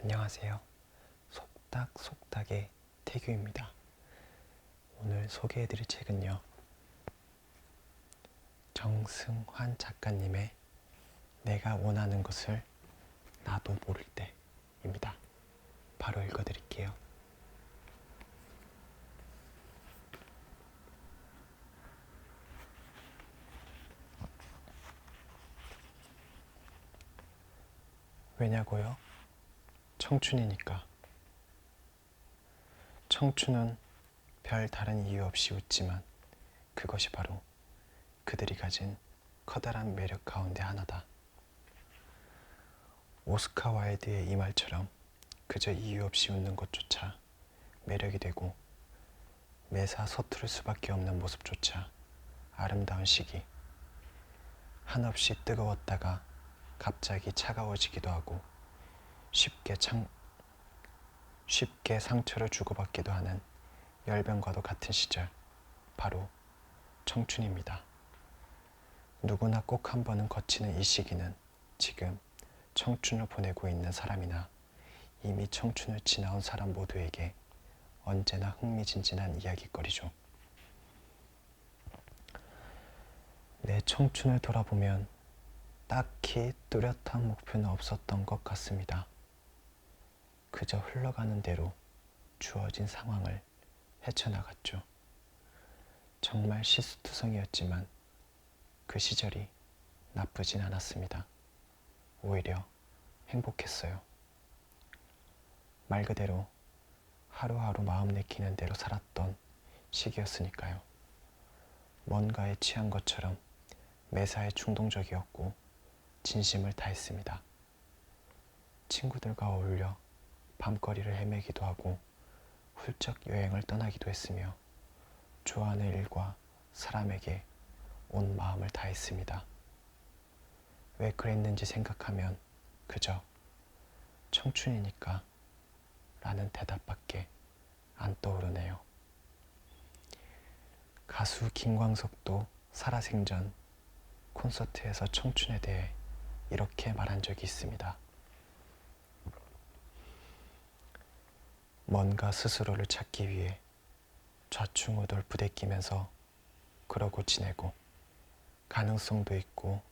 안녕하세요. 속닥속닥의 태규입니다. 오늘 소개해드릴 책은요, 정승환 작가님의 내가 원하는 것을 나도 모를 때입니다. 바로 읽어드릴게요. 왜냐고요? 청춘이니까. 청춘은 별 다른 이유 없이 웃지만 그것이 바로 그들이 가진 커다란 매력 가운데 하나다. 오스카 와일드의 이 말처럼 그저 이유 없이 웃는 것조차 매력이 되고 매사 서투를 수밖에 없는 모습조차 아름다운 시기. 한없이 뜨거웠다가 갑자기 차가워지기도 하고 쉽게 상처를 주고받기도 하는 열병과도 같은 시절, 바로 청춘입니다. 누구나 꼭 한 번은 거치는 이 시기는 지금 청춘을 보내고 있는 사람이나 이미 청춘을 지나온 사람 모두에게 언제나 흥미진진한 이야기거리죠. 내 청춘을 돌아보면 딱히 뚜렷한 목표는 없었던 것 같습니다. 그저 흘러가는 대로 주어진 상황을 헤쳐나갔죠. 정말 실수투성이었지만 그 시절이 나쁘진 않았습니다. 오히려 행복했어요. 말 그대로 하루하루 마음 내키는 대로 살았던 시기였으니까요. 뭔가에 취한 것처럼 매사에 충동적이었고 진심을 다했습니다. 친구들과 어울려 밤거리를 헤매기도 하고 훌쩍 여행을 떠나기도 했으며 좋아하는 일과 사람에게 온 마음을 다했습니다. 왜 그랬는지 생각하면 그저 청춘이니까 라는 대답밖에 안 떠오르네요. 가수 김광석도 살아생전 콘서트에서 청춘에 대해 이렇게 말한 적이 있습니다. 뭔가 스스로를 찾기 위해 좌충우돌 부대끼면서 그러고 지내고 가능성도 있고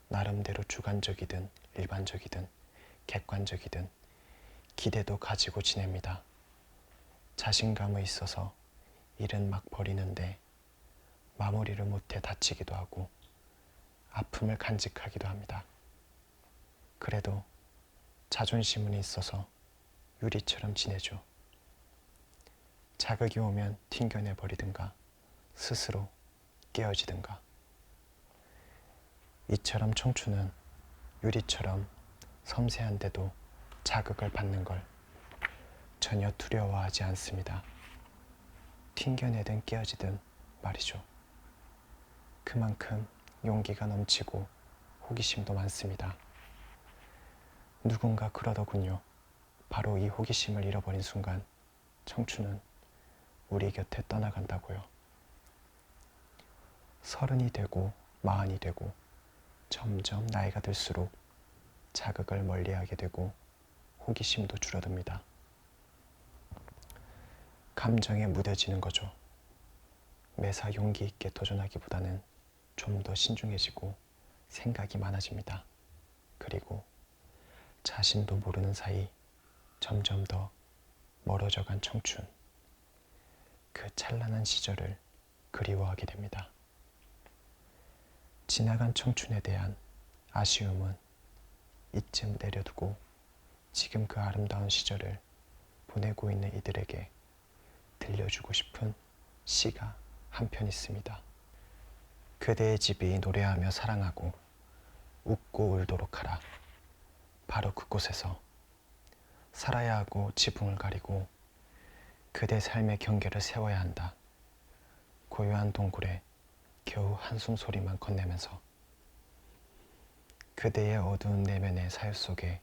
나름대로 주관적이든 일반적이든 객관적이든 기대도 가지고 지냅니다. 자신감이 있어서 일은 막 벌이는데 마무리를 못해 다치기도 하고 아픔을 간직하기도 합니다. 그래도 자존심은 있어서 유리처럼 지내죠. 자극이 오면 튕겨내버리든가 스스로 깨어지든가. 이처럼 청춘은 유리처럼 섬세한데도 자극을 받는 걸 전혀 두려워하지 않습니다. 튕겨내든 깨어지든 말이죠. 그만큼 용기가 넘치고 호기심도 많습니다. 누군가 그러더군요. 바로 이 호기심을 잃어버린 순간 청춘은 우리 곁에 떠나간다고요. 30이 되고 40이 되고 점점 나이가 들수록 자극을 멀리하게 되고 호기심도 줄어듭니다. 감정에 무뎌지는 거죠. 매사 용기 있게 도전하기보다는 좀 더 신중해지고 생각이 많아집니다. 그리고 자신도 모르는 사이 점점 더 멀어져간 청춘. 그 찬란한 시절을 그리워하게 됩니다. 지나간 청춘에 대한 아쉬움은 이쯤 내려두고 지금 그 아름다운 시절을 보내고 있는 이들에게 들려주고 싶은 시가 한편 있습니다. 그대의 집이 노래하며 사랑하고 웃고 울도록 하라. 바로 그곳에서 살아야 하고 지붕을 가리고 그대 삶의 경계를 세워야 한다. 고요한 동굴에 겨우 한숨 소리만 건네면서 그대의 어두운 내면의 사유 속에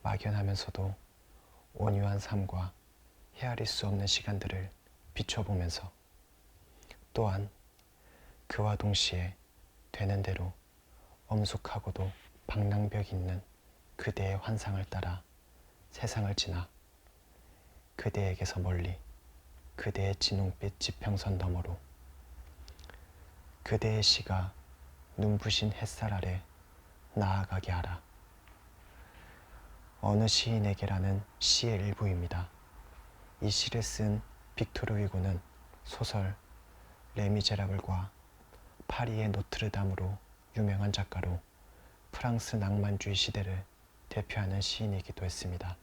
막연하면서도 온유한 삶과 헤아릴 수 없는 시간들을 비춰보면서 또한 그와 동시에 되는 대로 엄숙하고도 방랑벽 있는 그대의 환상을 따라 세상을 지나 그대에게서 멀리 그대의 진홍빛 지평선 너머로 그대의 시가 눈부신 햇살 아래 나아가게 하라. 어느 시인에게라는 시의 일부입니다. 이 시를 쓴 빅토르 위고는 소설 레미제라블과 파리의 노트르담으로 유명한 작가로 프랑스 낭만주의 시대를 대표하는 시인이기도 했습니다.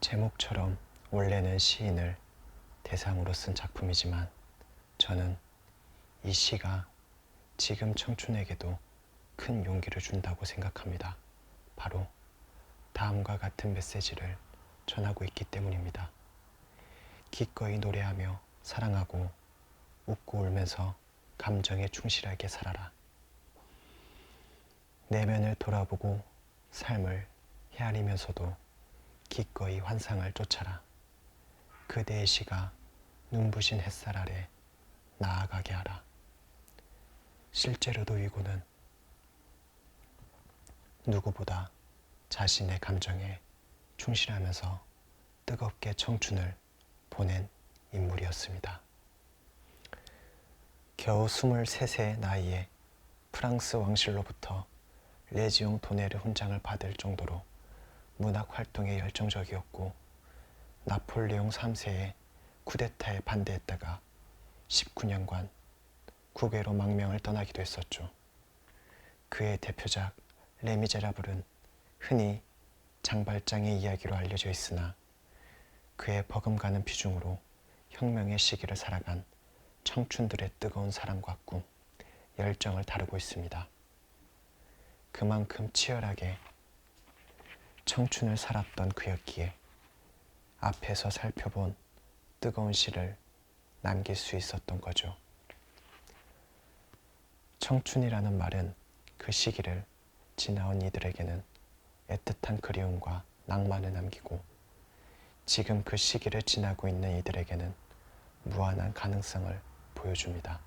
제목처럼 원래는 시인을 대상으로 쓴 작품이지만 저는 이 시가 지금 청춘에게도 큰 용기를 준다고 생각합니다. 바로 다음과 같은 메시지를 전하고 있기 때문입니다. 기꺼이 노래하며 사랑하고 웃고 울면서 감정에 충실하게 살아라. 내면을 돌아보고 삶을 헤아리면서도 기꺼이 환상을 쫓아라. 그대의 시가 눈부신 햇살 아래 나아가게 하라. 실제로도 위고는 누구보다 자신의 감정에 충실하면서 뜨겁게 청춘을 보낸 인물이었습니다. 겨우 23세 나이에 프랑스 왕실로부터 레지옹 도네르 훈장을 받을 정도로 문학 활동에 열정적이었고 나폴레옹 3세의 쿠데타에 반대했다가 19년간 국외로 망명을 떠나기도 했었죠. 그의 대표작 레미제라블은 흔히 장발장의 이야기로 알려져 있으나 그의 버금가는 비중으로 혁명의 시기를 살아간 청춘들의 뜨거운 사랑과 꿈, 열정을 다루고 있습니다. 그만큼 치열하게 청춘을 살았던 그였기에 앞에서 살펴본 뜨거운 시를 남길 수 있었던 거죠. 청춘이라는 말은 그 시기를 지나온 이들에게는 애틋한 그리움과 낭만을 남기고 지금 그 시기를 지나고 있는 이들에게는 무한한 가능성을 보여줍니다.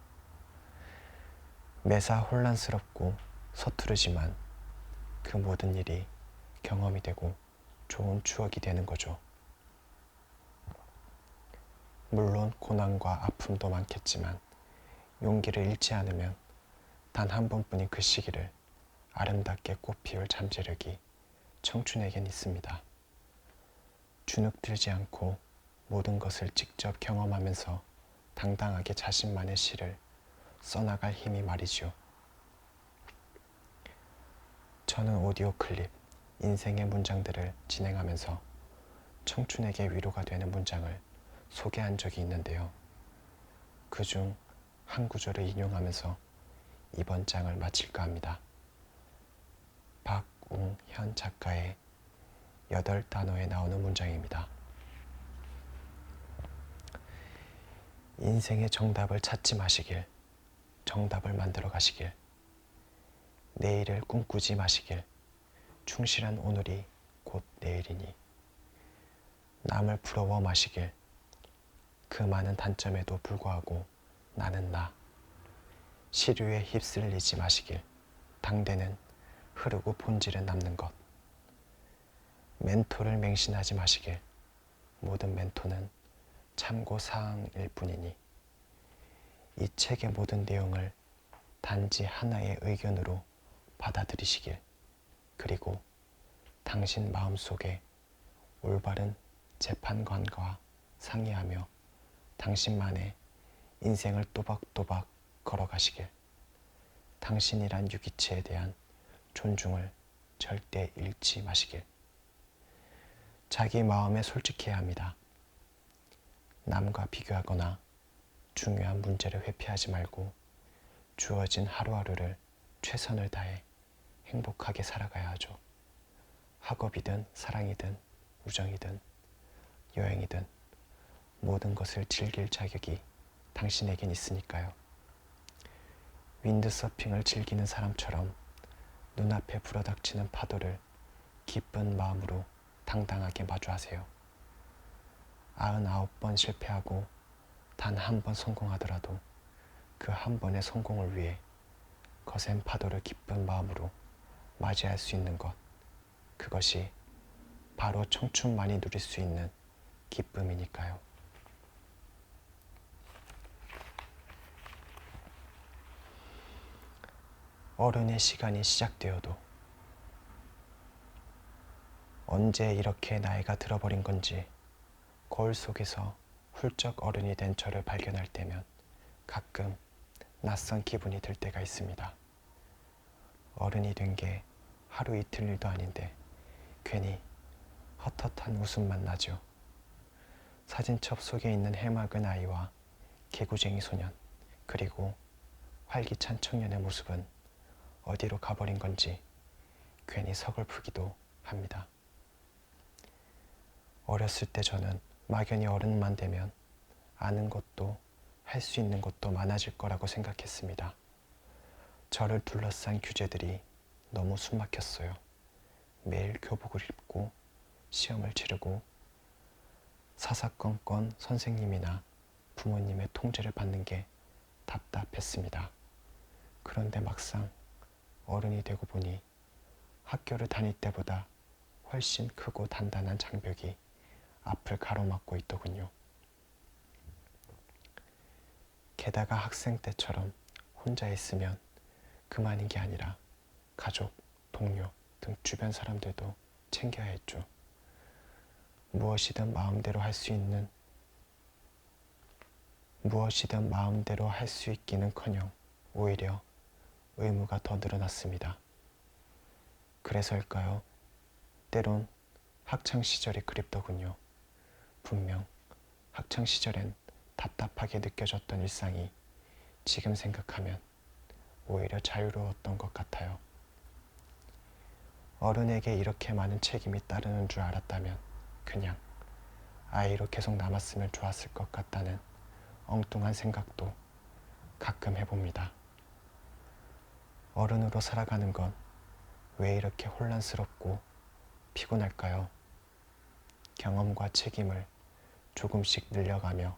매사 혼란스럽고 서투르지만 그 모든 일이 경험이 되고 좋은 추억이 되는 거죠. 물론 고난과 아픔도 많겠지만 용기를 잃지 않으면 단 한 번뿐인 그 시기를 아름답게 꽃피울 잠재력이 청춘에겐 있습니다. 주눅들지 않고 모든 것을 직접 경험하면서 당당하게 자신만의 시를 써나갈 힘이 말이죠. 저는 오디오 클립, 인생의 문장들을 진행하면서 청춘에게 위로가 되는 문장을 소개한 적이 있는데요. 그중 한 구절을 인용하면서 이번 장을 마칠까 합니다. 박웅현 작가의 8단어에 나오는 문장입니다. 인생의 정답을 찾지 마시길, 정답을 만들어 가시길. 내일을 꿈꾸지 마시길, 충실한 오늘이 곧 내일이니. 남을 부러워 마시길, 그 많은 단점에도 불구하고 나는 나. 시류에 휩쓸리지 마시길, 당대는 흐르고 본질은 남는 것. 멘토를 맹신하지 마시길, 모든 멘토는 참고사항일 뿐이니. 이 책의 모든 내용을 단지 하나의 의견으로 받아들이시길, 그리고 당신 마음속에 올바른 재판관과 상의하며 당신만의 인생을 또박또박 걸어가시길. 당신이란 유기체에 대한 존중을 절대 잃지 마시길. 자기 마음에 솔직해야 합니다. 남과 비교하거나 중요한 문제를 회피하지 말고 주어진 하루하루를 최선을 다해 행복하게 살아가야 하죠. 학업이든 사랑이든 우정이든 여행이든 모든 것을 즐길 자격이 당신에겐 있으니까요. 윈드서핑을 즐기는 사람처럼 눈앞에 불어닥치는 파도를 기쁜 마음으로 당당하게 마주하세요. 99번 실패하고 단 한 번 성공하더라도 그 한 번의 성공을 위해 거센 파도를 기쁜 마음으로 맞이할 수 있는 것, 그것이 바로 청춘만이 누릴 수 있는 기쁨이니까요. 어른의 시간이 시작되어도 언제 이렇게 나이가 들어버린 건지 거울 속에서 훌쩍 어른이 된 저를 발견할 때면 가끔 낯선 기분이 들 때가 있습니다. 어른이 된 게 하루 이틀 일도 아닌데 괜히 헛헛한 웃음만 나죠. 사진첩 속에 있는 해맑은 아이와 개구쟁이 소년, 그리고 활기찬 청년의 모습은 어디로 가버린 건지 괜히 서글프기도 합니다. 어렸을 때 저는 막연히 어른만 되면 아는 것도 할 수 있는 것도 많아질 거라고 생각했습니다. 저를 둘러싼 규제들이 너무 숨막혔어요. 매일 교복을 입고 시험을 치르고 사사건건 선생님이나 부모님의 통제를 받는 게 답답했습니다. 그런데 막상 어른이 되고 보니 학교를 다닐 때보다 훨씬 크고 단단한 장벽이 앞을 가로막고 있더군요. 게다가 학생 때처럼 혼자 있으면 그만인 게 아니라 가족, 동료 등 주변 사람들도 챙겨야 했죠. 무엇이든 마음대로 할 수 있기는커녕 오히려 의무가 더 늘어났습니다. 그래서일까요? 때론 학창시절이 그립더군요. 분명 학창시절엔 답답하게 느껴졌던 일상이 지금 생각하면 오히려 자유로웠던 것 같아요. 어른에게 이렇게 많은 책임이 따르는 줄 알았다면 그냥 아이로 계속 남았으면 좋았을 것 같다는 엉뚱한 생각도 가끔 해봅니다. 어른으로 살아가는 건 왜 이렇게 혼란스럽고 피곤할까요? 경험과 책임을 조금씩 늘려가며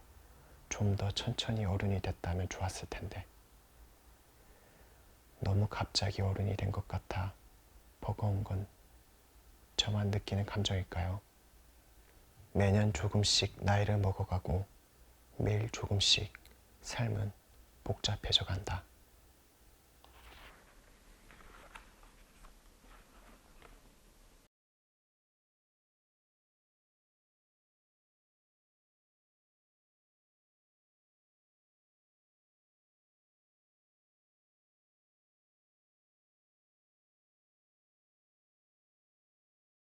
좀 더 천천히 어른이 됐다면 좋았을 텐데 너무 갑자기 어른이 된 것 같아 버거운 건 저만 느끼는 감정일까요? 매년 조금씩 나이를 먹어가고 매일 조금씩 삶은 복잡해져 간다.